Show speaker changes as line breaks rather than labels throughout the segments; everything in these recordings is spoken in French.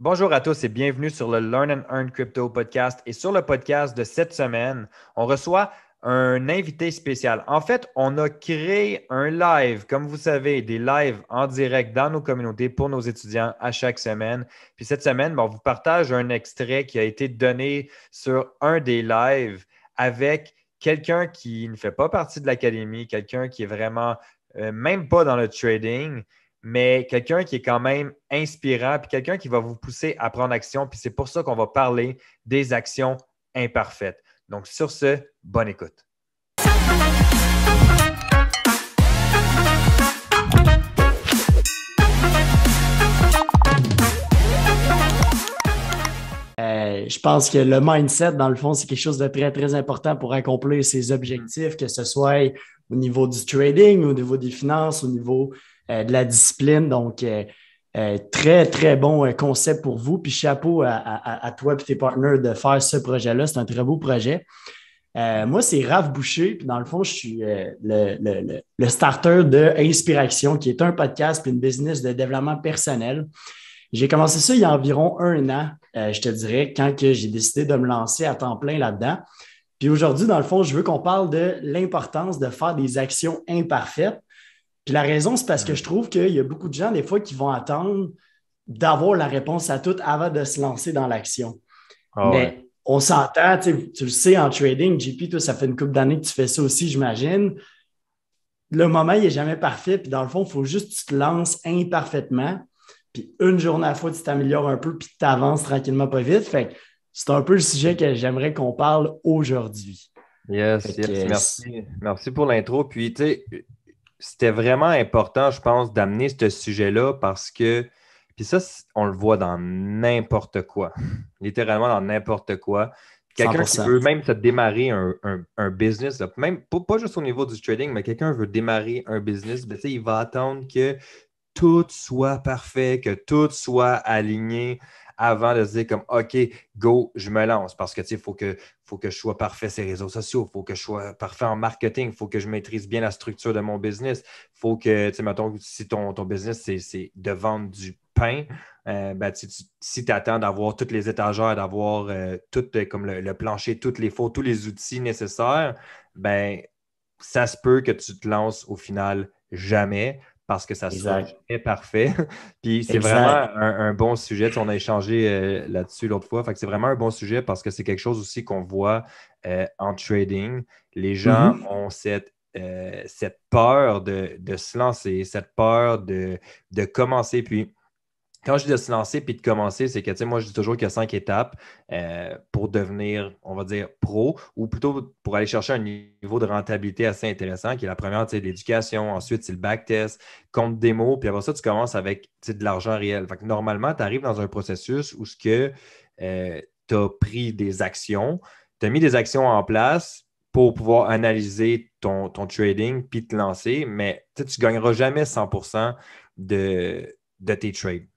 Bonjour à tous et bienvenue sur le Learn and Earn Crypto podcast. Et sur le podcast de cette semaine, on reçoit un invité spécial. En fait, on a créé un live, comme vous savez, des lives en direct dans nos communautés pour nos étudiants à chaque semaine. Puis cette semaine, on vous partage un extrait qui a été donné sur un des lives avec quelqu'un qui ne fait pas partie de l'académie, quelqu'un qui est vraiment même pas dans le trading, mais quelqu'un qui est quand même inspirant, puis quelqu'un qui va vous pousser à prendre action. Puis c'est pour ça qu'on va parler des actions imparfaites. Donc, sur ce, bonne écoute.
Je pense que le mindset, dans le fond, c'est quelque chose de très, très important pour accomplir ses objectifs, que ce soit au niveau du trading, au niveau des finances, au niveau de la discipline. Donc, très, très bon concept pour vous. Puis chapeau à toi et tes partenaires de faire ce projet-là. C'est un très beau projet. Moi, c'est Raph Boucher. Puis dans le fond, je suis le starter de Inspiration, qui est un podcast et une business de développement personnel. J'ai commencé ça il y a environ 1 an, je te dirais, quand que j'ai décidé de me lancer à temps plein là-dedans. Puis aujourd'hui, dans le fond, je veux qu'on parle de l'importance de faire des actions imparfaites. Puis la raison, c'est parce que je trouve qu'il y a beaucoup de gens, des fois, qui vont attendre d'avoir la réponse à tout avant de se lancer dans l'action. Mais on s'entend, tu le sais, en trading, JP, toi, ça fait une couple d'années que tu fais ça aussi, j'imagine. Le moment, il n'est jamais parfait. Puis dans le fond, il faut juste que tu te lances imparfaitement. Puis une journée à la fois, tu t'améliores un peu, puis tu avances tranquillement pas vite. Fait que c'est un peu le sujet que j'aimerais qu'on parle aujourd'hui.
Yes, merci. Merci pour l'intro. Puis, tu sais, c'était vraiment important, je pense, d'amener ce sujet-là parce que, puis ça, on le voit dans n'importe quoi, littéralement dans n'importe quoi. Quelqu'un
100%.
qui veut même se démarrer un business, là, même pas juste au niveau du trading, mais quelqu'un veut démarrer un business, ben, il va attendre que tout soit parfait, que tout soit aligné avant de se dire comme OK, go, je me lance. Parce que faut que je sois parfait sur les réseaux sociaux, il faut que je sois parfait en marketing, il faut que je maîtrise bien la structure de mon business. Il faut que, mettons, si ton business, c'est de vendre du pain, si tu attends d'avoir toutes les étagères, d'avoir tout comme le plancher, toutes les tous les outils nécessaires, ben ça se peut que tu te lances au final jamais parce que ça ne sera jamais parfait. Puis c'est vraiment un bon sujet. Tu sais, on a échangé là-dessus l'autre fois. Fait que c'est vraiment un bon sujet parce que c'est quelque chose aussi qu'on voit en trading. Les gens ont cette peur de se lancer, cette peur de commencer. Puis quand je dis de se lancer puis de commencer, c'est que, tu sais, moi, je dis toujours qu'il y a 5 étapes pour devenir, on va dire, pro, ou plutôt pour aller chercher un niveau de rentabilité assez intéressant, qui est la première, tu sais, l'éducation. Ensuite, c'est le backtest, compte démo, puis après ça, tu commences avec, tu sais, de l'argent réel. Fait que normalement, tu arrives dans un processus où tu as pris des actions, tu as mis des actions en place pour pouvoir analyser ton trading puis te lancer, mais tu ne gagneras jamais 100% de tes trades.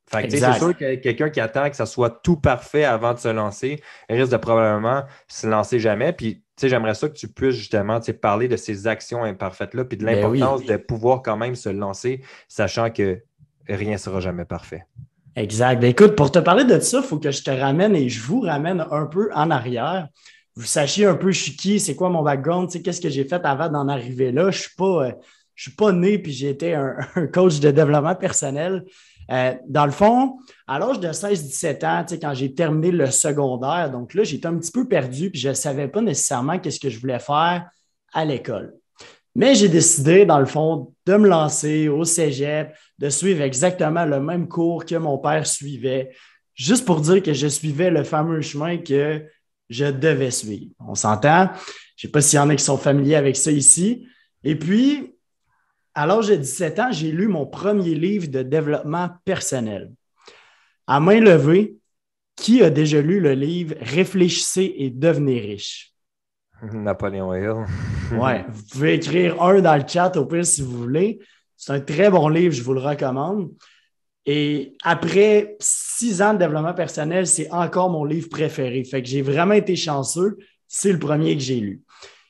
Fait que, c'est sûr que quelqu'un qui attend que ça soit tout parfait avant de se lancer risque de probablement se lancer jamais. Puis, j'aimerais ça que tu puisses justement parler de ces actions imparfaites-là, puis de l'importance de pouvoir quand même se lancer, sachant que rien ne sera jamais parfait.
Exact. Ben, écoute, pour te parler de ça, il faut que je te ramène et je vous ramène un peu en arrière. Vous sachiez un peu je suis qui, c'est quoi mon background, qu'est-ce que j'ai fait avant d'en arriver là. Je ne suis pas né puis j'ai été un coach de développement personnel. Dans le fond, à l'âge de 16-17 ans, quand j'ai terminé le secondaire, donc là, j'étais un petit peu perdu puis je ne savais pas nécessairement qu'est-ce que je voulais faire à l'école. Mais j'ai décidé, dans le fond, de me lancer au cégep, de suivre exactement le même cours que mon père suivait, juste pour dire que je suivais le fameux chemin que je devais suivre. On s'entend? Je ne sais pas s'il y en a qui sont familiers avec ça ici. Et puis, à l'âge de 17 ans, j'ai lu mon premier livre de développement personnel. À main levée, qui a déjà lu le livre « Réfléchissez et devenez riche » ?
Napoléon Hill.
Ouais, vous pouvez écrire un dans le chat au pire si vous voulez. C'est un très bon livre, je vous le recommande. Et après 6 ans de développement personnel, c'est encore mon livre préféré. Fait que j'ai vraiment été chanceux. C'est le premier que j'ai lu.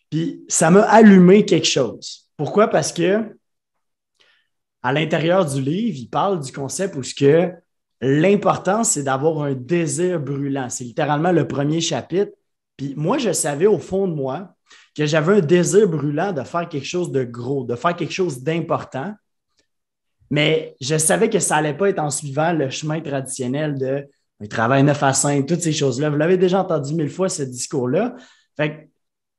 Puis ça m'a allumé quelque chose. Pourquoi? Parce que à l'intérieur du livre, il parle du concept où L'important, c'est d'avoir un désir brûlant. C'est littéralement le premier chapitre. Puis moi, je savais au fond de moi que j'avais un désir brûlant de faire quelque chose de gros, de faire quelque chose d'important. Mais je savais que ça n'allait pas être en suivant le chemin traditionnel de un travail 9 à 5, toutes ces choses-là. Vous l'avez déjà entendu 1000 fois, ce discours-là. Fait que,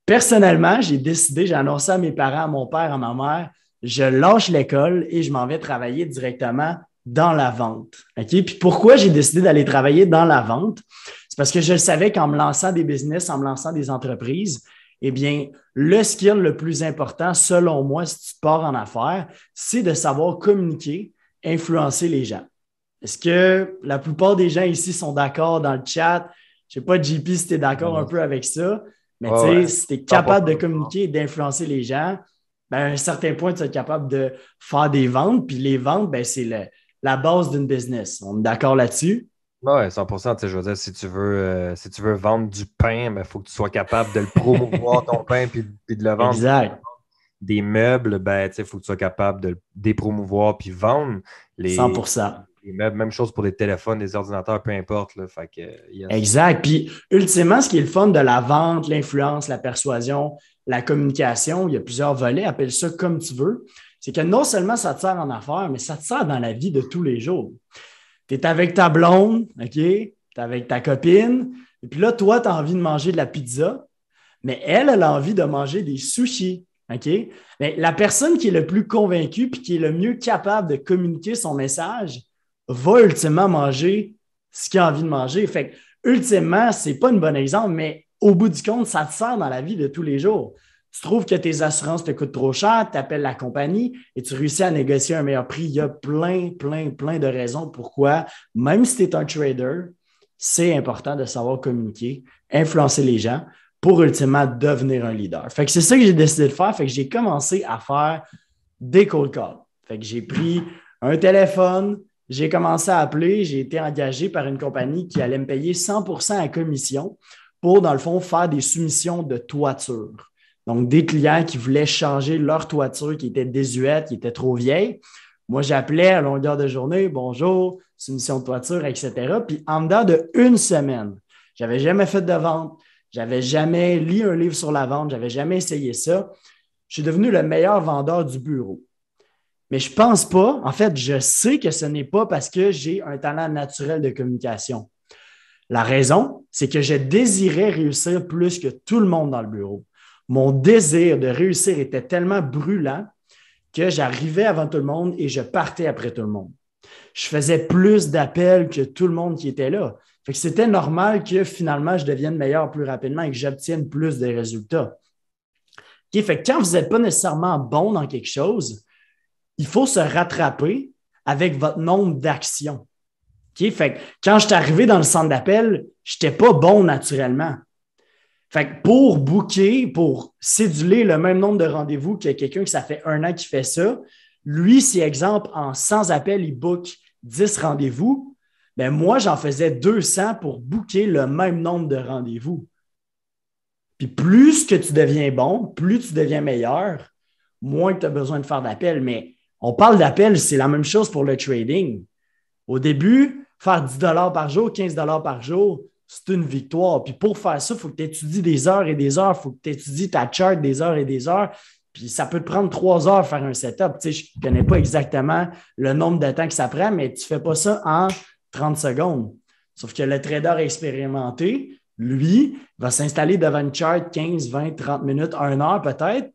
personnellement, j'ai décidé, j'ai annoncé à mes parents, à mon père, à ma mère, je lâche l'école et je m'en vais travailler directement dans la vente. OK? Puis pourquoi j'ai décidé d'aller travailler dans la vente? C'est parce que je savais qu'en me lançant des business, en me lançant des entreprises, eh bien, le skill le plus important, selon moi, si tu pars en affaires, c'est de savoir communiquer, influencer les gens. Est-ce que la plupart des gens ici sont d'accord dans le chat? Je ne sais pas, JP, si tu es d'accord un peu avec ça, mais tu sais, si tu es capable de communiquer et d'influencer les gens, ben, à un certain point, tu es capable de faire des ventes. Puis les ventes, ben, c'est la base d'une business. On est d'accord là-dessus?
Oui, 100%. Tu sais, je veux dire, si tu veux vendre du pain, il faut que tu sois capable de le promouvoir, ton pain, puis de le vendre.
Exact.
Des meubles, ben, il faut que tu sois capable de les promouvoir puis vendre. Les,
100%.
les meubles, même chose pour les téléphones, les ordinateurs, peu importe. Là, fait que, yes.
Exact. Puis, ultimement, ce qui est le fun de la vente, l'influence, la persuasion, la communication, il y a plusieurs volets, appelle ça comme tu veux. C'est que non seulement ça te sert en affaires, mais ça te sert dans la vie de tous les jours. Tu es avec ta blonde, OK? Tu es avec ta copine, et puis là, toi, tu as envie de manger de la pizza, mais elle a envie de manger des sushis. OK? Mais la personne qui est le plus convaincue puis qui est le mieux capable de communiquer son message va ultimement manger ce qu'il a envie de manger. Fait que, ultimement, ce n'est pas un bon exemple, mais au bout du compte, ça te sert dans la vie de tous les jours. Tu trouves que tes assurances te coûtent trop cher, tu appelles la compagnie et tu réussis à négocier un meilleur prix. Il y a plein de raisons pourquoi, même si tu es un trader, c'est important de savoir communiquer, influencer les gens pour ultimement devenir un leader. Fait que c'est ça que j'ai décidé de faire. Fait que j'ai commencé à faire des cold calls. Fait que j'ai pris un téléphone, j'ai commencé à appeler, j'ai été engagé par une compagnie qui allait me payer 100% à commission pour, dans le fond, faire des soumissions de toiture. Donc, des clients qui voulaient changer leur toiture qui était désuète, qui était trop vieille. Moi, j'appelais à longueur de journée, bonjour, soumission de toiture, etc. Puis, en dedans d'une semaine, je n'avais jamais fait de vente, je n'avais jamais lu un livre sur la vente, je n'avais jamais essayé ça. Je suis devenu le meilleur vendeur du bureau. Mais je ne pense pas, en fait, je sais que ce n'est pas parce que j'ai un talent naturel de communication. La raison, c'est que je désirais réussir plus que tout le monde dans le bureau. Mon désir de réussir était tellement brûlant que j'arrivais avant tout le monde et je partais après tout le monde. Je faisais plus d'appels que tout le monde qui était là. Fait que c'était normal que finalement, je devienne meilleur plus rapidement et que j'obtienne plus de résultats. Okay, fait que quand vous n'êtes pas nécessairement bon dans quelque chose, il faut se rattraper avec votre nombre d'actions. Okay, fait que quand je suis arrivé dans le centre d'appel, je n'étais pas bon naturellement. Fait que pour booker, pour céduler le même nombre de rendez-vous que quelqu'un qui ça fait 1 an qui fait ça, lui, si exemple, en 100 appels, il book 10 rendez-vous, ben moi, j'en faisais 200 pour booker le même nombre de rendez-vous. Puis plus que tu deviens bon, plus tu deviens meilleur, moins que tu as besoin de faire d'appels. Mais on parle d'appels, c'est la même chose pour le trading. Au début, faire 10 par jour, 15 par jour, c'est une victoire. Puis pour faire ça, il faut que tu étudies des heures et des heures. Il faut que tu étudies ta chart des heures et des heures. Puis ça peut te prendre 3 heures faire un setup. Tu sais, je ne connais pas exactement le nombre de temps que ça prend, mais tu ne fais pas ça en 30 secondes. Sauf que le trader expérimenté, lui, va s'installer devant une chart 15, 20, 30 minutes, 1 heure peut-être,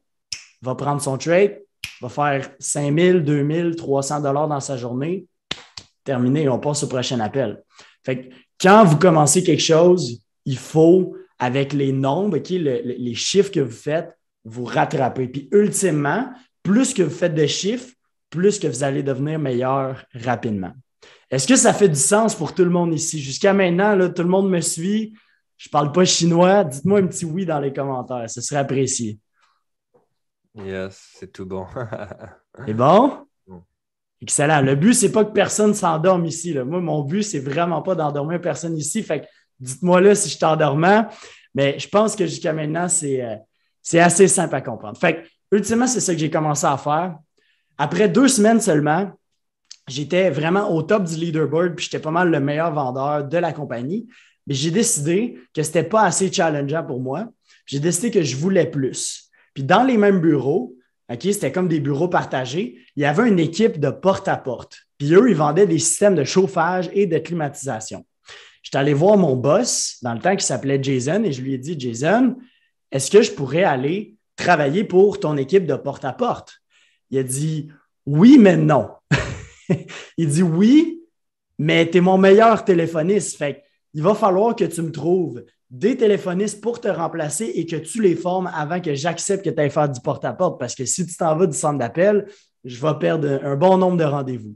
va prendre son trade, va faire 5 000, 2 000, 300 $ dans sa journée. Terminé, on passe au prochain appel. Fait que quand vous commencez quelque chose, il faut, avec les nombres, okay, les chiffres que vous faites, vous rattraper. Puis ultimement, plus que vous faites de chiffres, plus que vous allez devenir meilleur rapidement. Est-ce que ça fait du sens pour tout le monde ici? Jusqu'à maintenant, là, tout le monde me suit. Je ne parle pas chinois. Dites-moi un petit oui dans les commentaires. Ce serait apprécié.
Yes, c'est tout bon.
C'est bon? Excellent. Le but, c'est pas que personne s'endorme ici. Là. Moi, mon but, c'est vraiment pas d'endormir personne ici. Fait que dites-moi là si je suis endormant. Mais je pense que jusqu'à maintenant, c'est assez simple à comprendre. Fait que, ultimement, c'est ça que j'ai commencé à faire. Après 2 semaines seulement, j'étais vraiment au top du leaderboard, puis j'étais pas mal le meilleur vendeur de la compagnie. Mais j'ai décidé que c'était pas assez challengeant pour moi. J'ai décidé que je voulais plus. Puis dans les mêmes bureaux, OK, c'était comme des bureaux partagés, il y avait une équipe de porte-à-porte. Puis eux, ils vendaient des systèmes de chauffage et de climatisation. J'étais allé voir mon boss dans le temps qui s'appelait Jason et je lui ai dit, Jason, est-ce que je pourrais aller travailler pour ton équipe de porte-à-porte? Il a dit, oui, mais non. Il dit, oui, mais tu es mon meilleur téléphoniste. Fait il va falloir que tu me trouves des téléphonistes pour te remplacer et que tu les formes avant que j'accepte que tu ailles faire du porte-à-porte parce que si tu t'en vas du centre d'appel, je vais perdre un bon nombre de rendez-vous.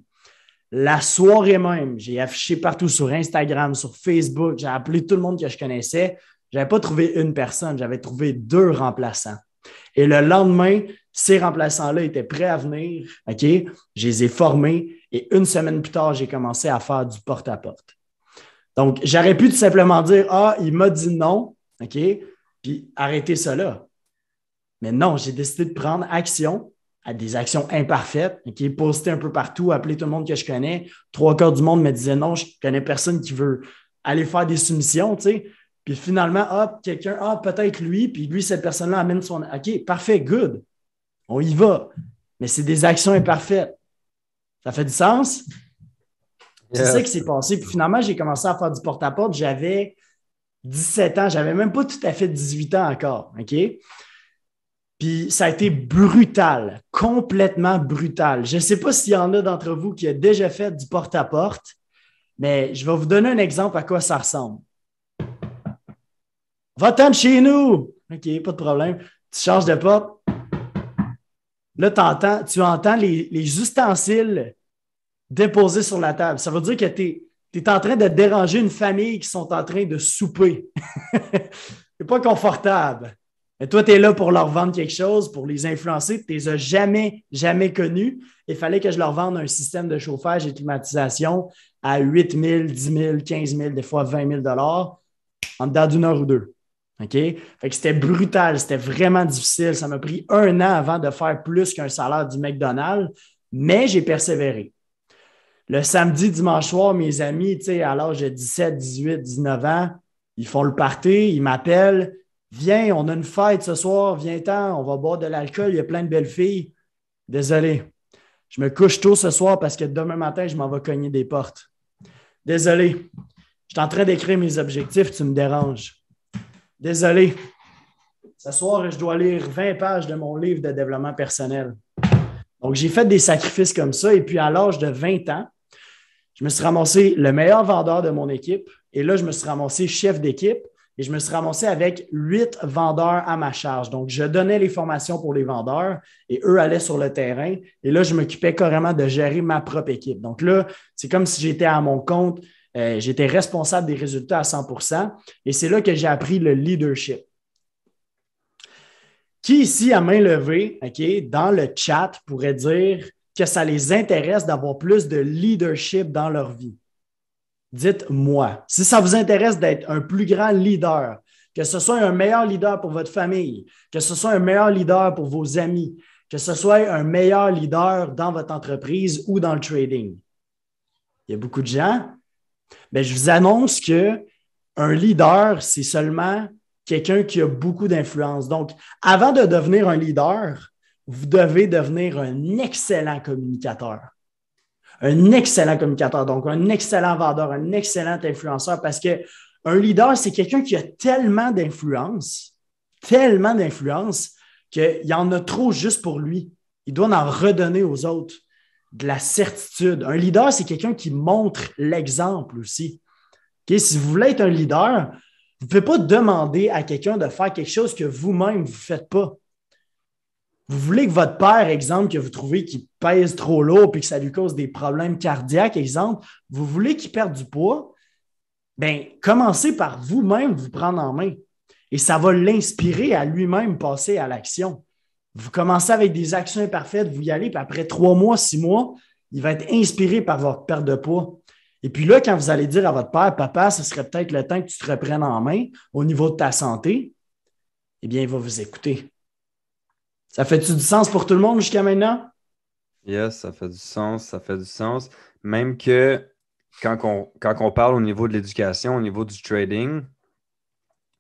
La soirée même, j'ai affiché partout sur Instagram, sur Facebook, j'ai appelé tout le monde que je connaissais. Je n'avais pas trouvé une personne, j'avais trouvé 2 remplaçants. Et le lendemain, ces remplaçants-là étaient prêts à venir. OK? Je les ai formés et une semaine plus tard, j'ai commencé à faire du porte-à-porte. Donc, j'aurais pu tout simplement dire, ah, il m'a dit non, OK? Puis arrêter ça là. Mais non, j'ai décidé de prendre action à des actions imparfaites, OK? Poster un peu partout, appeler tout le monde que je connais. 3/4 du monde me disait non, je ne connais personne qui veut aller faire des soumissions, tu sais. Puis finalement, hop, quelqu'un, ah, peut-être lui, puis lui, cette personne-là amène son. OK, parfait, good. On y va. Mais c'est des actions imparfaites. Ça fait du sens? C'est ça qui s'est passé. Puis finalement, j'ai commencé à faire du porte-à-porte. J'avais 17 ans. J'avais même pas tout à fait 18 ans encore. OK? Puis ça a été brutal, complètement brutal. Je ne sais pas s'il y en a d'entre vous qui a déjà fait du porte-à-porte, mais je vais vous donner un exemple à quoi ça ressemble. Va-t'en de chez nous! OK, pas de problème. Tu changes de porte. Là, tu entends les ustensiles déposés sur la table. Ça veut dire que tu es en train de déranger une famille qui sont en train de souper. C'est pas confortable. Mais toi, tu es là pour leur vendre quelque chose, pour les influencer. Tu ne les as jamais, jamais connus. Il fallait que je leur vende un système de chauffage et de climatisation à 8 000, 10 000, 15 000, des fois 20 000 en dedans d'une heure ou deux. OK? Fait que c'était brutal, c'était vraiment difficile. Ça m'a pris 1 an avant de faire plus qu'un salaire du McDonald's, mais j'ai persévéré. Le samedi, dimanche soir, mes amis, à l'âge de 17, 18, 19 ans, ils font le party, ils m'appellent. Viens, on a une fête ce soir, viens-t'en, on va boire de l'alcool, il y a plein de belles filles. Désolé, je me couche tôt ce soir parce que demain matin, je m'en vais cogner des portes. Désolé, je suis en train d'écrire mes objectifs, tu me déranges. Désolé, ce soir, je dois lire 20 pages de mon livre de développement personnel. Donc, j'ai fait des sacrifices comme ça et puis à l'âge de 20 ans, je me suis ramassé le meilleur vendeur de mon équipe et là, je me suis ramassé chef d'équipe. Et je me suis ramassé avec 8 vendeurs à ma charge. Donc, je donnais les formations pour les vendeurs et eux allaient sur le terrain. Et là, je m'occupais carrément de gérer ma propre équipe. Donc là, c'est comme si j'étais à mon compte. J'étais responsable des résultats à 100%. Et c'est là que j'ai appris le leadership. Qui ici, à main levée, OK, dans le chat, pourrait dire que ça les intéresse d'avoir plus de leadership dans leur vie? Dites-moi, si ça vous intéresse d'être un plus grand leader, que ce soit un meilleur leader pour votre famille, que ce soit un meilleur leader pour vos amis, que ce soit un meilleur leader dans votre entreprise ou dans le trading. Il y a beaucoup de gens. Bien, je vous annonce qu'un leader, c'est seulement quelqu'un qui a beaucoup d'influence. Donc, avant de devenir un leader, vous devez devenir un excellent communicateur. Un excellent communicateur, donc un excellent vendeur, un excellent influenceur, parce qu'un leader, c'est quelqu'un qui a tellement d'influence qu'il y en a trop juste pour lui. Il doit en redonner aux autres de la certitude. Un leader, c'est quelqu'un qui montre l'exemple aussi. Okay? Si vous voulez être un leader, vous ne pouvez pas demander à quelqu'un de faire quelque chose que vous-même, vous ne faites pas. Vous voulez que votre père, exemple, que vous trouvez qu'il pèse trop lourd et que ça lui cause des problèmes cardiaques, exemple, vous voulez qu'il perde du poids, bien, commencez par vous-même vous prendre en main. Et ça va l'inspirer à lui-même passer à l'action. Vous commencez avec des actions imparfaites, vous y allez, puis après 3 mois, 6 mois, il va être inspiré par votre perte de poids. Et puis là, quand vous allez dire à votre père, papa, ce serait peut-être le temps que tu te reprennes en main au niveau de ta santé, eh bien, il va vous écouter. Ça fait-tu du sens pour tout le monde jusqu'à maintenant?
Yes, ça fait du sens, ça fait du sens. Même que quand on parle au niveau de l'éducation, au niveau du trading,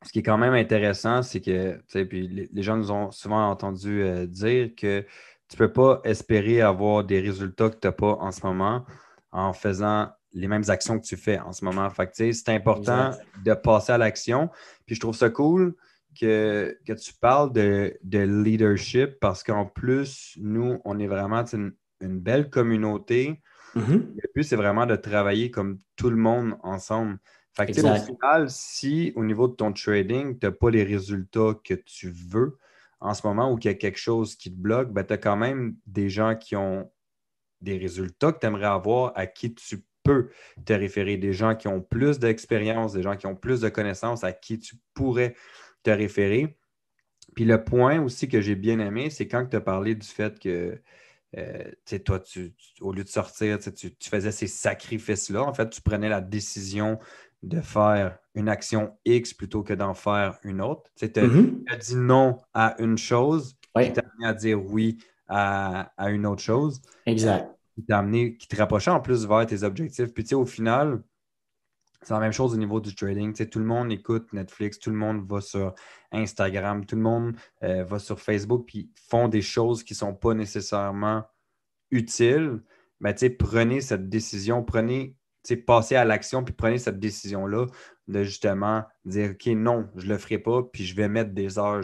ce qui est quand même intéressant, c'est que, tu sais, puis les gens nous ont souvent entendu dire que tu ne peux pas espérer avoir des résultats que tu n'as pas en ce moment en faisant les mêmes actions que tu fais en ce moment. Fait que, tu sais, c'est important
Exact.
de passer à l'action. Puis je trouve ça cool que tu parles de leadership parce qu'en plus, nous, on est vraiment tu sais, une belle communauté.
Mhm.
Le but, c'est vraiment de travailler comme tout le monde ensemble. Fait que, tu sais, au
Exact.
final, si au niveau de ton trading, tu n'as pas les résultats que tu veux en ce moment ou qu'il y a quelque chose qui te bloque, ben, tu as quand même des gens qui ont des résultats que tu aimerais avoir à qui tu peux te référer, des gens qui ont plus d'expérience, des gens qui ont plus de connaissances à qui tu pourrais te référer. Puis le point aussi que j'ai bien aimé, c'est quand tu as parlé du fait que tu sais, toi, au lieu de sortir, tu faisais ces sacrifices-là. En fait, tu prenais la décision de faire une action X plutôt que d'en faire une autre. Tu
Mhm.
as dit non à une chose qui
Oui,
t'a amené à dire oui à une autre chose, euh,
exact.
qui t'a amené, qui te rapprochait en plus vers tes objectifs. Puis, tu sais, au final, c'est la même chose au niveau du trading. Tu sais, tout le monde écoute Netflix, tout le monde va sur Instagram, tout le monde va sur Facebook, puis font des choses qui ne sont pas nécessairement utiles. Ben, tu sais, prenez cette décision, passez à l'action, puis prenez cette décision-là de justement dire, OK, non, je ne le ferai pas, puis je vais mettre des heures,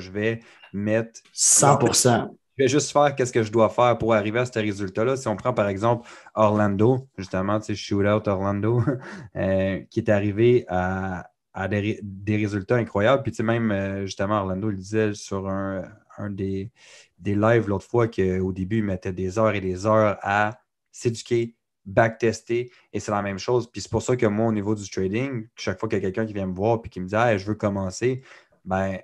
mettre,
Cent pour cent.
je vais juste faire qu'est-ce que je dois faire pour arriver à ce résultat-là. Si on prend par exemple Orlando, justement, tu sais, Shootout Orlando, qui est arrivé à des résultats incroyables. Puis tu sais, même justement, Orlando il disait sur un des lives l'autre fois qu'au début, il mettait des heures et des heures à s'éduquer, backtester, et c'est la même chose. Puis c'est pour ça que moi, au niveau du trading, chaque fois qu'il y a quelqu'un qui vient me voir et qui me dit hey, je veux commencer, ben,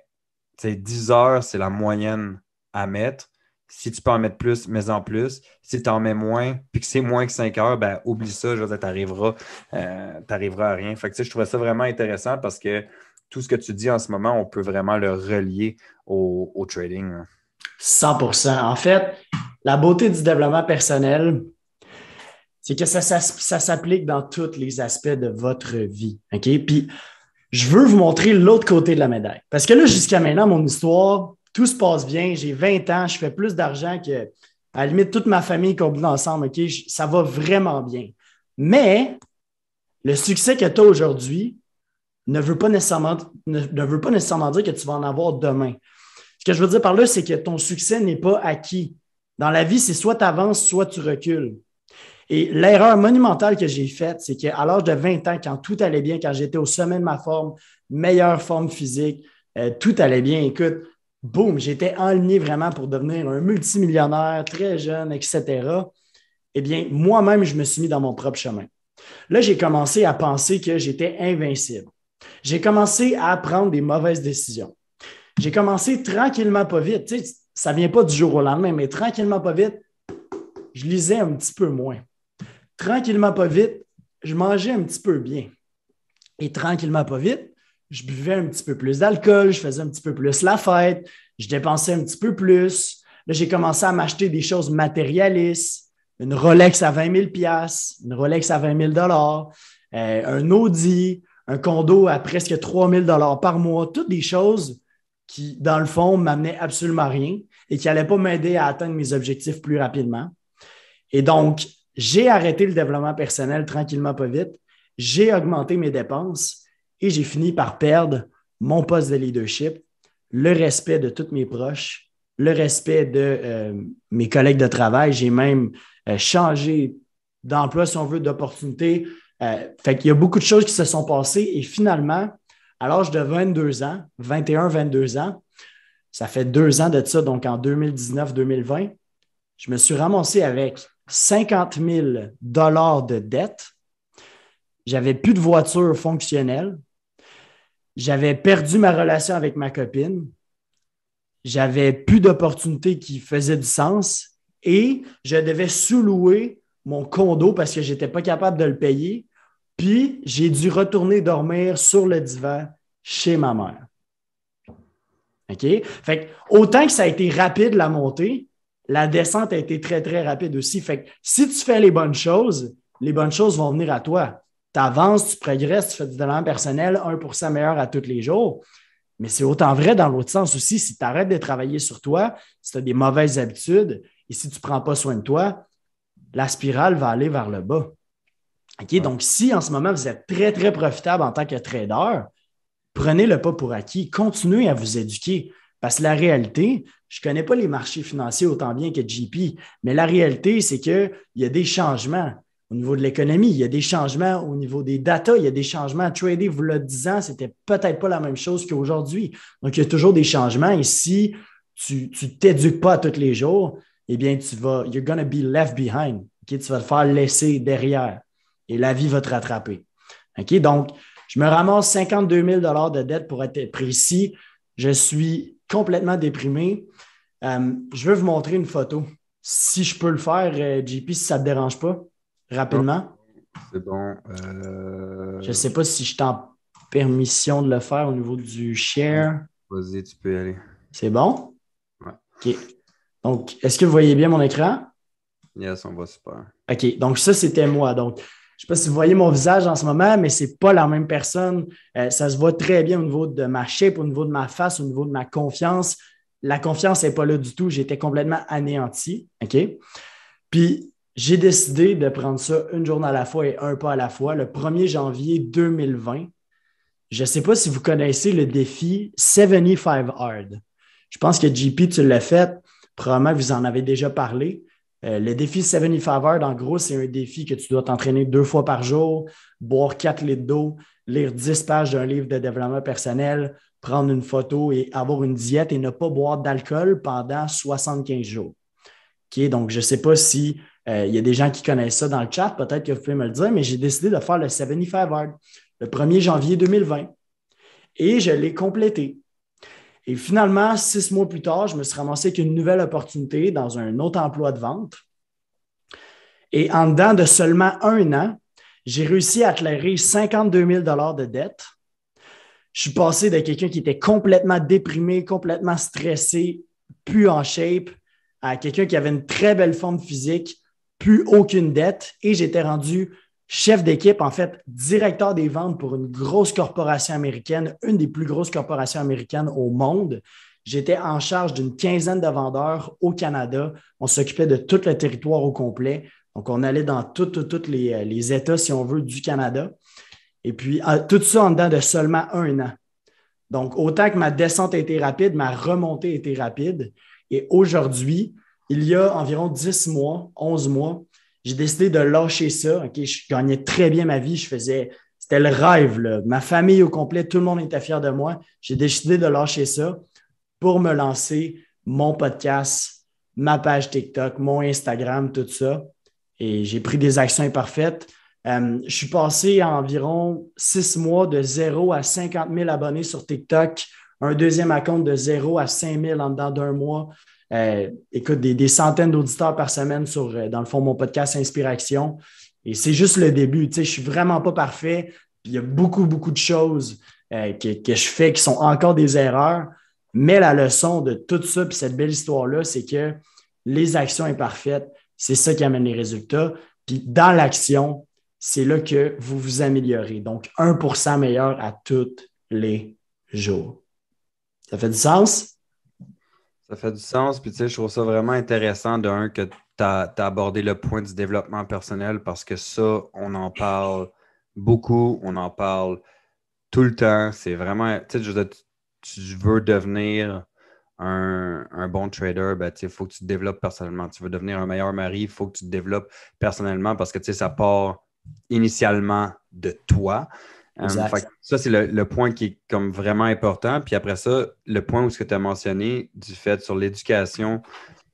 tu sais, 10 heures, c'est la moyenne à mettre. Si tu peux en mettre plus, mets-en plus. Si tu en mets moins, puis que c'est moins que 5 heures, ben oublie ça, je veux dire, t'arriveras à rien. Fait que, tu sais, je trouvais ça vraiment intéressant parce que tout ce que tu dis en ce moment, on peut vraiment le relier au trading, hein.
100%. En fait, la beauté du développement personnel, c'est que ça s'applique dans tous les aspects de votre vie. OK? Puis, je veux vous montrer l'autre côté de la médaille. Parce que là, jusqu'à maintenant, mon histoire, tout se passe bien. J'ai 20 ans, je fais plus d'argent que, à la limite, toute ma famille combinée ensemble. OK? Ça va vraiment bien. Mais le succès que tu as aujourd'hui ne veut pas nécessairement dire que tu vas en avoir demain. Ce que je veux dire par là, c'est que ton succès n'est pas acquis. Dans la vie, c'est soit tu avances, soit tu recules. Et l'erreur monumentale que j'ai faite, c'est qu'à l'âge de 20 ans, quand tout allait bien, quand j'étais au sommet de ma forme, meilleure forme physique, tout allait bien, écoute, boum, j'étais enligné vraiment pour devenir un multimillionnaire très jeune, etc. Eh bien, moi-même, je me suis mis dans mon propre chemin. Là, j'ai commencé à penser que j'étais invincible. J'ai commencé à prendre des mauvaises décisions. J'ai commencé tranquillement, pas vite. Tu sais, ça ne vient pas du jour au lendemain, mais tranquillement, pas vite, je lisais un petit peu moins. Tranquillement, pas vite, je mangeais un petit peu bien. Et tranquillement, pas vite, je buvais un petit peu plus d'alcool, je faisais un petit peu plus la fête, je dépensais un petit peu plus. Là, j'ai commencé à m'acheter des choses matérialistes, une Rolex à 20 000 une Rolex à 20 000 un Audi, un condo à presque 3 000 par mois, toutes des choses qui, dans le fond, m'amenaient absolument rien et qui n'allaient pas m'aider à atteindre mes objectifs plus rapidement. Et donc, j'ai arrêté le développement personnel tranquillement, pas vite. J'ai augmenté mes dépenses et j'ai fini par perdre mon poste de leadership, le respect de tous mes proches, le respect de mes collègues de travail. J'ai même changé d'emploi, si on veut, d'opportunité. Fait qu'il y a beaucoup de choses qui se sont passées et finalement, à l'âge de 22 ans, 21, 22 ans, ça fait 2 ans de ça, donc en 2019-2020, je me suis ramassé avec 50 000 de dette. J'avais plus de voiture fonctionnelle. J'avais perdu ma relation avec ma copine. J'avais plus d'opportunités qui faisaient du sens et je devais sous-louer mon condo parce que je n'étais pas capable de le payer. Puis, j'ai dû retourner dormir sur le divan chez ma mère. OK? Fait que, autant que ça a été rapide la montée, la descente a été très, très rapide aussi. Fait que si tu fais les bonnes choses vont venir à toi. Tu avances, tu progresses, tu fais du développement personnel 1% meilleur à tous les jours. Mais c'est autant vrai dans l'autre sens aussi. Si tu arrêtes de travailler sur toi, si tu as des mauvaises habitudes et si tu ne prends pas soin de toi, la spirale va aller vers le bas. Okay? Donc, si en ce moment, vous êtes très, très profitable en tant que trader, prenez-le pas pour acquis. Continuez à vous éduquer. Parce que la réalité, je ne connais pas les marchés financiers autant bien que JP, mais la réalité, c'est qu'il y a des changements au niveau de l'économie, il y a des changements au niveau des data, il y a des changements à trader. Vous le 10 ans, c'était peut-être pas la même chose qu'aujourd'hui. Donc, il y a toujours des changements. Et si tu ne t'éduques pas tous les jours, eh bien, you're gonna be left behind. Okay? Tu vas te faire laisser derrière et la vie va te rattraper. Okay? Donc, je me ramasse 52 000 de dette pour être précis. Je suis complètement déprimé. Je veux vous montrer une photo. Si je peux le faire, JP, si ça ne te dérange pas, rapidement.
C'est bon.
Je ne sais pas si je t'ai en permission de le faire au niveau du share.
Vas-y, tu peux y aller.
C'est bon?
Ouais.
OK. Donc, est-ce que vous voyez bien mon écran?
Yes, on va super.
OK. Donc, ça, c'était moi. Donc, je ne sais pas si vous voyez mon visage en ce moment, mais ce n'est pas la même personne. Ça se voit très bien au niveau de ma shape, au niveau de ma face, au niveau de ma confiance. La confiance n'est pas là du tout. J'étais complètement anéanti. OK? Puis, j'ai décidé de prendre ça une journée à la fois et un pas à la fois. Le 1er janvier 2020, je ne sais pas si vous connaissez le défi 75 Hard. Je pense que JP, tu l'as fait. Probablement que vous en avez déjà parlé. Le défi 75 Hard, en gros, c'est un défi que tu dois t'entraîner 2 fois par jour, boire 4 litres d'eau, lire 10 pages d'un livre de développement personnel, prendre une photo et avoir une diète et ne pas boire d'alcool pendant 75 jours. Okay, donc, je ne sais pas si il y a des gens qui connaissent ça dans le chat, peut-être que vous pouvez me le dire, mais j'ai décidé de faire le 75 Hard le 1er janvier 2020 et je l'ai complété. Et finalement, 6 mois plus tard, je me suis ramassé avec une nouvelle opportunité dans un autre emploi de vente. Et en dedans de seulement 1 an, j'ai réussi à clairer 52 000 de dette. Je suis passé de quelqu'un qui était complètement déprimé, complètement stressé, plus en shape, à quelqu'un qui avait une très belle forme physique, plus aucune dette. Et j'étais rendu chef d'équipe, en fait, directeur des ventes pour une grosse corporation américaine, une des plus grosses corporations américaines au monde. J'étais en charge d'une quinzaine de vendeurs au Canada. On s'occupait de tout le territoire au complet. Donc, on allait dans tous les États, si on veut, du Canada. Et puis, tout ça en dedans de seulement 1 an. Donc, autant que ma descente a été rapide, ma remontée a été rapide. Et aujourd'hui, il y a environ 10 mois, 11 mois, j'ai décidé de lâcher ça. Okay? Je gagnais très bien ma vie. C'était le rêve, là. Ma famille au complet, tout le monde était fier de moi. J'ai décidé de lâcher ça pour me lancer mon podcast, ma page TikTok, mon Instagram, tout ça. Et j'ai pris des actions imparfaites. Je suis passé à environ 6 mois de 0 à 50 000 abonnés sur TikTok, un deuxième compte de 0 à 5 000 en dedans d'1 mois. Écoute, des centaines d'auditeurs par semaine sur, dans le fond, mon podcast Inspiration. Et c'est juste le début. Tu sais, je ne suis vraiment pas parfait. Puis il y a beaucoup, beaucoup de choses que je fais qui sont encore des erreurs. Mais la leçon de tout ça, puis cette belle histoire-là, c'est que les actions imparfaites, c'est ça qui amène les résultats. Puis dans l'action, c'est là que vous vous améliorez. Donc, 1% meilleur à tous les jours. Ça fait du sens?
Ça fait du sens. Puis, tu sais, je trouve ça vraiment intéressant que tu as abordé le point du développement personnel parce que ça, on en parle beaucoup, on en parle tout le temps. C'est vraiment, tu sais, tu veux devenir un bon trader, ben, il faut que tu te développes personnellement. Tu veux devenir un meilleur mari, il faut que tu te développes personnellement parce que, tu sais, ça part initialement de toi. Fait que ça, c'est le point qui est comme vraiment important. Puis après ça, le point où ce que tu as mentionné du fait sur l'éducation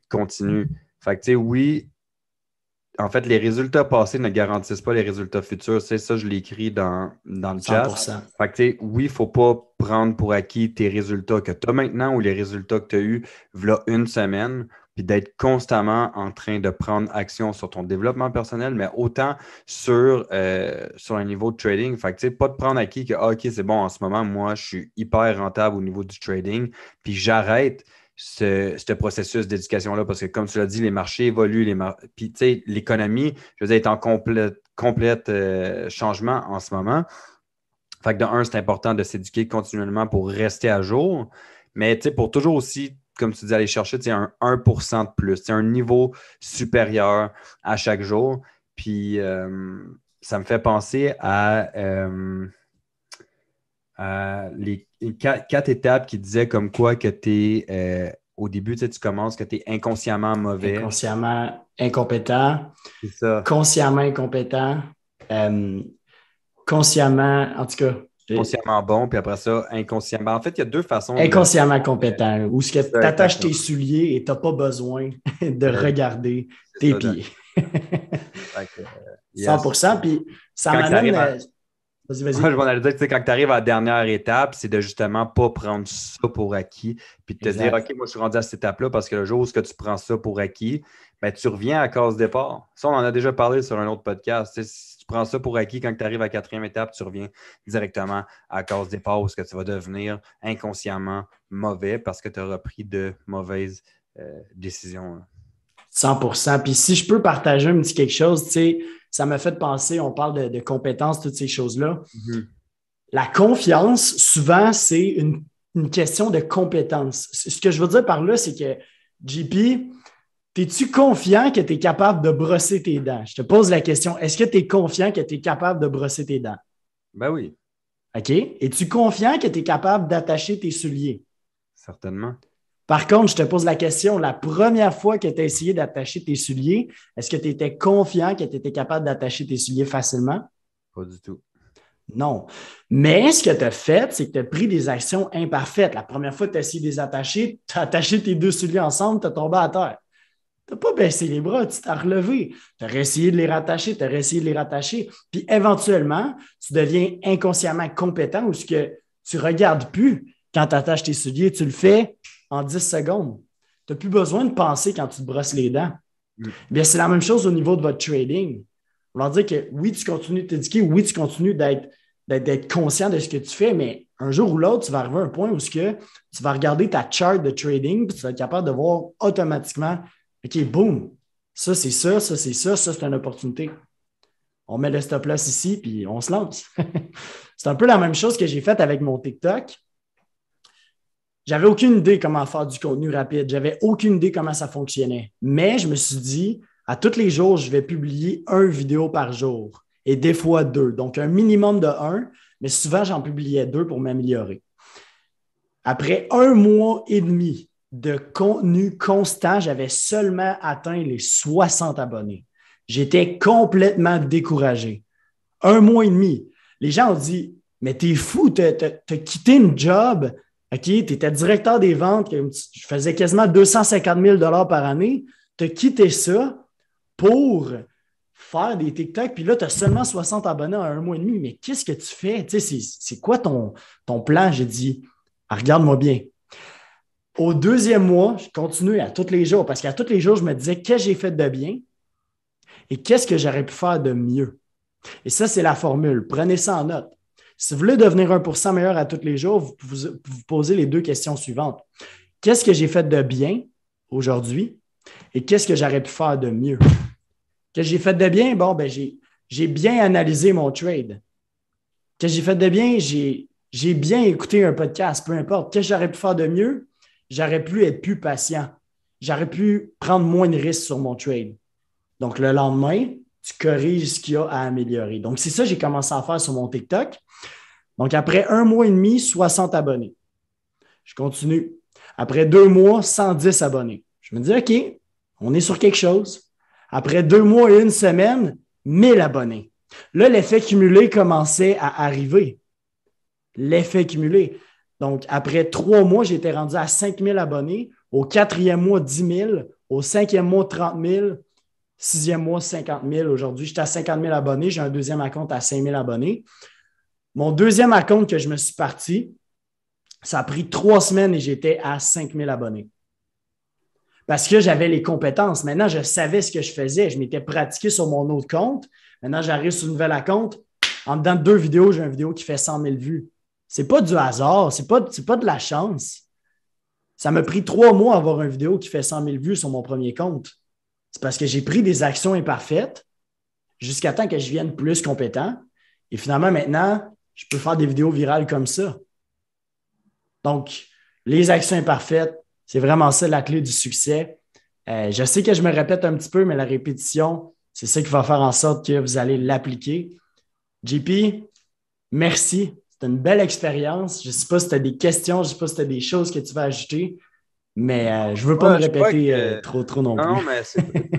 continue. Fait que, tu sais, oui, en fait, les résultats passés ne garantissent pas les résultats futurs. C'est ça, je l'ai écrit dans le chat.
100%.
Fait que, tu sais, oui, il ne faut pas prendre pour acquis tes résultats que tu as maintenant ou les résultats que tu as eus voilà 1 semaine, puis d'être constamment en train de prendre action sur ton développement personnel, mais autant sur un niveau de trading. Fait que, tu sais, pas de prendre acquis que, OK, c'est bon, en ce moment, moi, je suis hyper rentable au niveau du trading, puis j'arrête. ce processus d'éducation-là, parce que comme tu l'as dit, les marchés évoluent, puis tu sais, l'économie, je veux dire, est en complète changement en ce moment. Fait que de un, c'est important de s'éduquer continuellement pour rester à jour, mais tu sais, pour toujours aussi, comme tu dis, aller chercher un 1% de plus, un niveau supérieur à chaque jour. Puis ça me fait penser à les quatre étapes qui disaient comme quoi que tu es, au début, tu commences, que tu es inconsciemment mauvais.
Inconsciemment incompétent,
C'est ça.
consciemment incompétent, consciemment, en tout cas,
Consciemment bon, puis après ça, inconsciemment. En fait, il y a deux façons de.
inconsciemment compétent, où ce que
C'est
tu
ça,
attaches tes
exactement.
souliers et tu n'as pas besoin de
Euh,
regarder
c'est
tes
ça,
pieds.
fait que, yes.
100%. Puis ça
Quand tu
m'amène.
arrives à.
Vas-y,
Moi, je
vas-y.
vais aller dire que quand tu arrives à la dernière étape, c'est de justement pas prendre ça pour acquis, puis de te dire,
Exact.
OK, moi, je suis rendu à cette étape-là parce que le jour où tu prends ça pour acquis, ben, tu reviens à case départ. Ça, on en a déjà parlé sur un autre podcast. Tu sais, si tu prends ça pour acquis, quand tu arrives à la quatrième étape, tu reviens directement à case départ où tu vas devenir inconsciemment mauvais parce que tu auras pris de mauvaises décisions.
100%. Puis si je peux partager un petit quelque chose, tu sais, ça m'a fait penser, on parle de compétences, toutes ces choses-là.
Mhm.
La confiance, souvent, c'est une question de compétence. Ce que je veux dire par là, c'est que, JP, es-tu confiant que tu es capable de brosser tes dents? Je te pose la question, est-ce que tu es confiant que tu es capable de brosser tes dents?
Ben oui,
OK? Es-tu confiant que tu es capable d'attacher tes souliers?
certainement.
Par contre, je te pose la question, la première fois que tu as essayé d'attacher tes souliers, est-ce que tu étais confiant que tu étais capable d'attacher tes souliers facilement?
Pas du tout.
Non. Mais ce que tu as fait, c'est que tu as pris des actions imparfaites. La première fois que tu as essayé de les attacher, tu as attaché tes deux souliers ensemble, tu as tombé à terre. Tu n'as pas baissé les bras, tu t'es relevé. Tu as essayé de les rattacher, tu as essayé de les rattacher. Puis éventuellement, tu deviens inconsciemment compétent ou ce que tu ne regardes plus quand tu attaches tes souliers, tu le fais en 10 secondes. Tu n'as plus besoin de penser quand tu te brosses les dents.
Mm.
Bien, c'est la même chose au niveau de votre trading. On va dire que oui, tu continues de t'éduquer, oui, tu continues d'être conscient de ce que tu fais, mais un jour ou l'autre, tu vas arriver à un point où tu vas regarder ta chart de trading, puis tu vas être capable de voir automatiquement, OK, boum, ça, c'est ça, ça, c'est ça, ça, c'est une opportunité. On met le stop loss ici, puis on se lance. C'est un peu la même chose que j'ai faite avec mon TikTok. J'avais aucune idée comment faire du contenu rapide. J'avais aucune idée comment ça fonctionnait. Mais je me suis dit, à tous les jours, je vais publier une vidéo par jour et des fois deux. Donc, un minimum de un, mais souvent, j'en publiais deux pour m'améliorer. Après 1 mois et demi de contenu constant, j'avais seulement atteint les 60 abonnés. J'étais complètement découragé. 1 mois et demi. Les gens ont dit, mais t'es fou, t'as quitté une job. OK, tu étais directeur des ventes, je faisais quasiment 250 000 par année. Tu as quitté ça pour faire des TikTok, puis là, tu as seulement 60 abonnés en 1 mois et demi. Mais qu'est-ce que tu fais? Tu sais, c'est quoi ton plan? J'ai dit, regarde-moi bien. Au deuxième mois, je continuais à tous les jours, parce qu'à tous les jours, je me disais, qu'est-ce que j'ai fait de bien et qu'est-ce que j'aurais pu faire de mieux? Et ça, c'est la formule. Prenez ça en note. Si vous voulez devenir 1% meilleur à tous les jours, vous posez les deux questions suivantes. Qu'est-ce que j'ai fait de bien aujourd'hui et qu'est-ce que j'aurais pu faire de mieux? Qu'est-ce que j'ai fait de bien? Bon, ben, j'ai bien analysé mon trade. Qu'est-ce que j'ai fait de bien? J'ai bien écouté un podcast, peu importe. Qu'est-ce que j'aurais pu faire de mieux? J'aurais pu être plus patient. J'aurais pu prendre moins de risques sur mon trade. Donc, le lendemain, tu corriges ce qu'il y a à améliorer. Donc, c'est ça que j'ai commencé à faire sur mon TikTok. Donc, après 1 mois et demi, 60 abonnés. Je continue. Après 2 mois, 110 abonnés. Je me dis, OK, on est sur quelque chose. Après 2 mois et une semaine, 1000 abonnés. Là, l'effet cumulé commençait à arriver. L'effet cumulé. Donc, après 3 mois, j'étais rendu à 5000 abonnés. Au quatrième mois, 10 000. Au cinquième mois, 30 000. Sixième mois, 50 000. Aujourd'hui, j'étais à 50 000 abonnés. J'ai un deuxième compte à 5 000 abonnés. Mon deuxième compte que je me suis parti, ça a pris 3 semaines et j'étais à 5 000 abonnés. Parce que j'avais les compétences. Maintenant, je savais ce que je faisais. Je m'étais pratiqué sur mon autre compte. Maintenant, j'arrive sur un nouvel compte. En dedans de 2 vidéos, j'ai une vidéo qui fait 100 000 vues. Ce n'est pas du hasard. Ce n'est pas de la chance. Ça m'a pris 3 mois à avoir une vidéo qui fait 100 000 vues sur mon premier compte. C'est parce que j'ai pris des actions imparfaites jusqu'à temps que je vienne plus compétent. Et finalement, maintenant, je peux faire des vidéos virales comme ça. Donc, les actions imparfaites, c'est vraiment ça la clé du succès. Je sais que je me répète un petit peu, mais la répétition, c'est ça qui va faire en sorte que vous allez l'appliquer. JP, merci. C'était une belle expérience. Je ne sais pas si tu as des questions, je ne sais pas si tu as des choses que tu veux ajouter, mais je ne veux pas me
Je crois
répéter
que.
trop non
Non,
plus.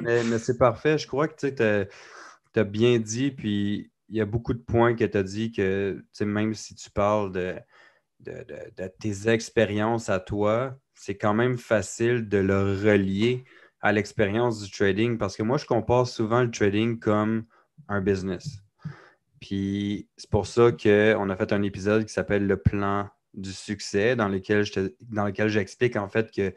non, mais c'est parfait. Je crois que tu as bien dit, puis il y a beaucoup de points que tu as dit que tu sais, même si tu parles de tes expériences à toi, c'est quand même facile de le relier à l'expérience du trading parce que moi, je compare souvent le trading comme un business. Puis c'est pour ça qu'on a fait un épisode qui s'appelle Le plan du succès, dans lequel j'explique en fait que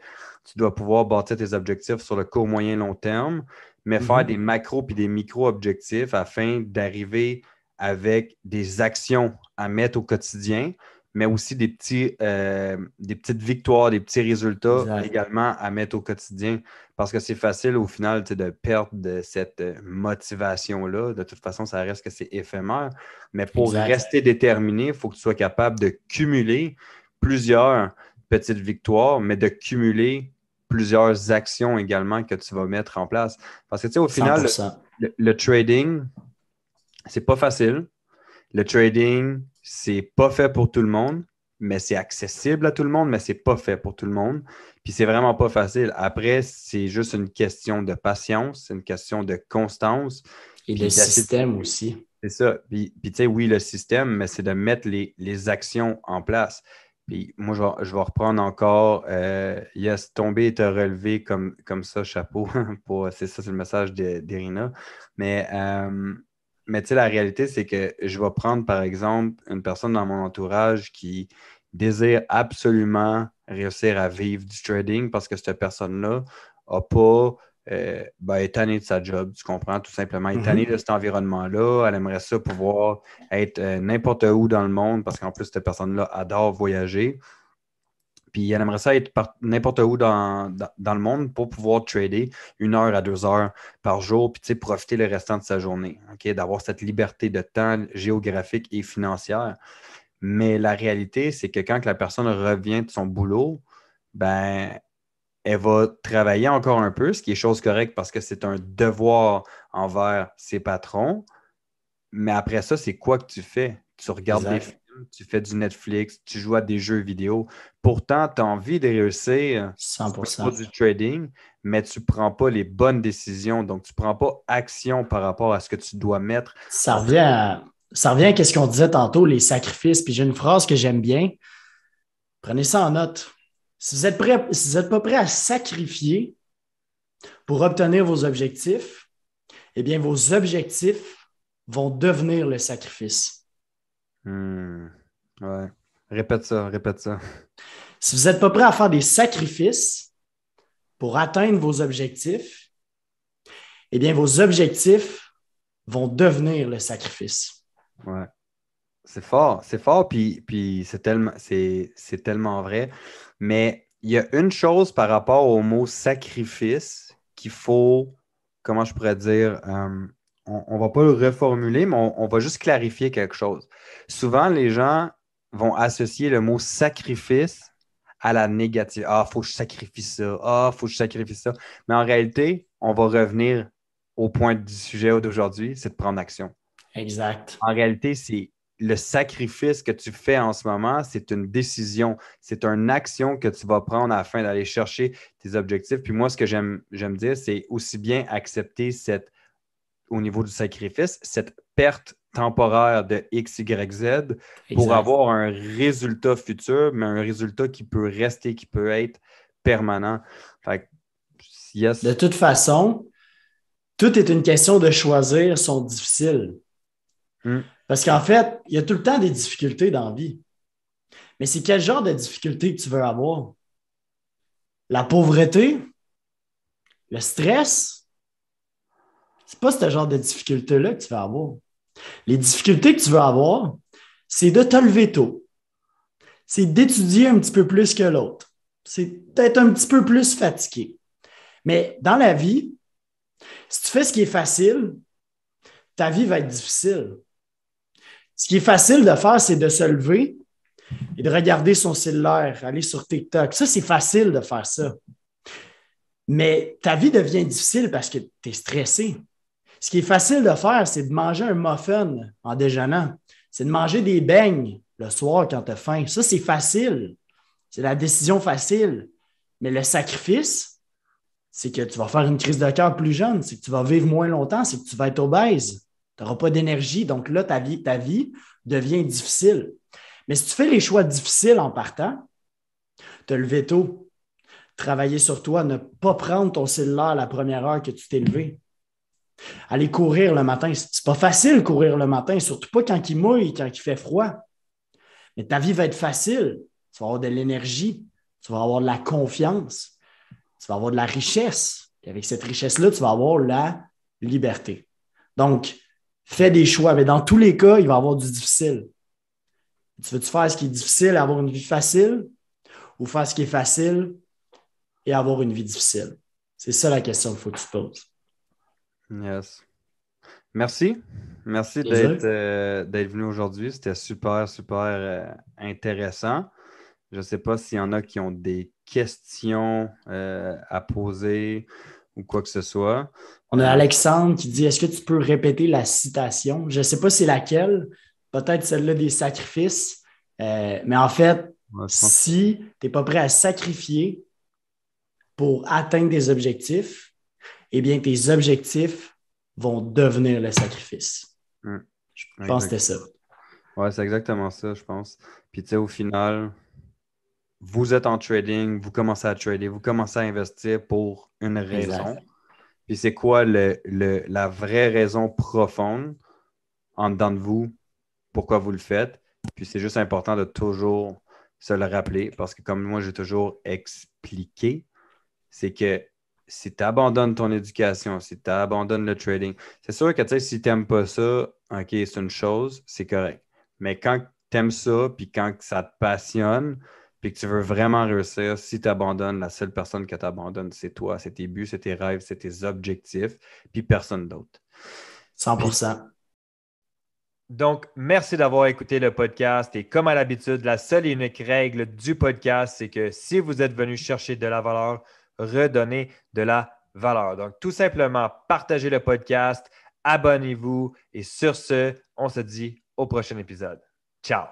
tu dois pouvoir bâtir tes objectifs sur le court, moyen, long terme, mais faire des macros puis des micro-objectifs afin d'arriver avec des actions à mettre au quotidien, mais aussi des petites victoires, des petits résultats
Exact.
également à mettre au quotidien. Parce que c'est facile au final de perdre de cette motivation-là. De toute façon, ça reste que c'est éphémère. Mais pour
Exact.
rester déterminé, il faut que tu sois capable de cumuler plusieurs petites victoires, mais de cumuler plusieurs actions également que tu vas mettre en place. Parce que tu sais, au final,
100%.
le trading, c'est pas facile. Le trading, c'est pas fait pour tout le monde, mais c'est accessible à tout le monde, mais c'est pas fait pour tout le monde. Puis c'est vraiment pas facile. Après, c'est juste une question de patience, c'est une question de constance.
Et de
Puis d'essayer.
système aussi.
C'est ça. Puis tu sais, oui, le système, mais c'est de mettre les actions en place. Puis moi, je vais reprendre encore yes, tomber et te relever comme ça, chapeau. C'est ça, c'est le message d'Irina. Mais, euh, mais tu sais, la réalité, c'est que je vais prendre, par exemple, une personne dans mon entourage qui désire absolument réussir à vivre du trading parce que cette personne-là n'a pas est tannée de sa job, tu comprends, tout simplement. Elle est tannée de cet environnement-là. Elle aimerait ça pouvoir être n'importe où dans le monde parce qu'en plus, cette personne-là adore voyager. Puis elle aimerait ça être n'importe où dans le monde pour pouvoir trader 1 heure à 2 heures par jour, puis tu sais, profiter le restant de sa journée, OK? D'avoir cette liberté de temps géographique et financière. Mais la réalité, c'est que quand la personne revient de son boulot, ben, elle va travailler encore un peu, ce qui est chose correcte parce que c'est un devoir envers ses patrons. Mais après ça, c'est quoi que tu fais? Tu regardes des
Exact.
films, tu fais du Netflix, tu joues à des jeux vidéo. Pourtant, tu as envie de réussir au niveau
100%.
du trading, mais tu ne prends pas les bonnes décisions. Donc, tu ne prends pas action par rapport à ce que tu dois mettre
Ça
en
revient
place.
ça revient à ce qu'on disait tantôt, les sacrifices. Puis j'ai une phrase que j'aime bien. Prenez ça en note. Si vous n'êtes pas prêt à sacrifier pour obtenir vos objectifs, eh bien, vos objectifs vont devenir le sacrifice.
Hmm. Ouais. Répète ça, répète ça.
Si vous n'êtes pas prêt à faire des sacrifices pour atteindre vos objectifs, eh bien, vos objectifs vont devenir le sacrifice.
Ouais. C'est fort, puis c'est tellement vrai. Mais il y a une chose par rapport au mot sacrifice qu'il faut, comment je pourrais dire, on va pas le reformuler, mais on va juste clarifier quelque chose. Souvent, les gens vont associer le mot sacrifice à la négative. Ah, faut que je sacrifie ça. Ah, faut que je sacrifie ça. Mais en réalité, on va revenir au point du sujet d'aujourd'hui, c'est de prendre action.
Exact.
En réalité, c'est le sacrifice que tu fais en ce moment, c'est une décision, c'est une action que tu vas prendre afin d'aller chercher tes objectifs. Puis moi, ce que j'aime dire, c'est aussi bien accepter au niveau du sacrifice, cette perte temporaire de X, Y, Z pour
Exact.
avoir un résultat futur, mais un résultat qui peut rester, qui peut être permanent. Fait que,
De
yes.
toute façon, tout est une question de choisir son difficile.
Hmm.
Parce qu'en fait, il y a tout le temps des difficultés dans la vie. Mais c'est quel genre de difficultés que tu veux avoir? La pauvreté? Le stress? C'est pas ce genre de difficultés-là que tu veux avoir. Les difficultés que tu veux avoir, c'est de te lever tôt. C'est d'étudier un petit peu plus que l'autre. c'est peut-être un petit peu plus fatigué. Mais dans la vie, si tu fais ce qui est facile, ta vie va être difficile. Ce qui est facile de faire, c'est de se lever et de regarder son cellulaire, aller sur TikTok. Ça, c'est facile de faire ça. Mais ta vie devient difficile parce que tu es stressé. Ce qui est facile de faire, c'est de manger un muffin en déjeunant. C'est de manger des beignes le soir quand tu as faim. Ça, c'est facile. C'est la décision facile. Mais le sacrifice, c'est que tu vas faire une crise de cœur plus jeune, c'est que tu vas vivre moins longtemps, c'est que tu vas être obèse. Tu n'auras pas d'énergie. Donc là, ta vie devient difficile. Mais si tu fais les choix difficiles en partant, te lever tôt, travailler sur toi, ne pas prendre ton cellulaire la première heure que tu t'es levé. Aller courir le matin, c'est pas facile courir le matin, surtout pas quand il mouille, quand il fait froid. Mais ta vie va être facile. Tu vas avoir de l'énergie, tu vas avoir de la confiance, tu vas avoir de la richesse. Et avec cette richesse-là, tu vas avoir la liberté. Donc, fais des choix, mais dans tous les cas, il va y avoir du difficile. Tu veux-tu faire ce qui est difficile et avoir une vie facile ou faire ce qui est facile et avoir une vie difficile? C'est ça la question qu'il faut que tu te poses.
Yes. Merci. Merci d'être venu aujourd'hui. C'était super, super intéressant. Je ne sais pas s'il y en a qui ont des questions à poser ou quoi que ce soit.
On a Alexandre qui dit, est-ce que tu peux répéter la citation? Je ne sais pas c'est laquelle, peut-être celle-là des sacrifices, mais en fait, si tu n'es pas prêt à sacrifier pour atteindre des objectifs, eh bien, tes objectifs vont devenir le sacrifice. Je pense que c'était ça.
Oui, c'est exactement ça, je pense. Puis, tu sais, au final, vous êtes en trading, vous commencez à trader, vous commencez à investir pour une raison. Exact. Puis, c'est quoi la vraie raison profonde en dedans de vous, pourquoi vous le faites? Puis, c'est juste important de toujours se le rappeler parce que, comme moi, j'ai toujours expliqué, c'est que si tu abandonnes ton éducation, si tu abandonnes le trading, c'est sûr que si tu n'aimes pas ça, OK, c'est une chose, c'est correct. Mais quand tu aimes ça, puis quand ça te passionne, puis que tu veux vraiment réussir, si tu abandonnes, la seule personne que tu abandonnes, c'est toi, c'est tes buts, c'est tes rêves, c'est tes objectifs, puis personne d'autre.
100%.
Donc, merci d'avoir écouté le podcast. Et comme à l'habitude, la seule et unique règle du podcast, c'est que si vous êtes venu chercher de la valeur, redonnez de la valeur. Donc, tout simplement, partagez le podcast, abonnez-vous et sur ce, on se dit au prochain épisode. Ciao!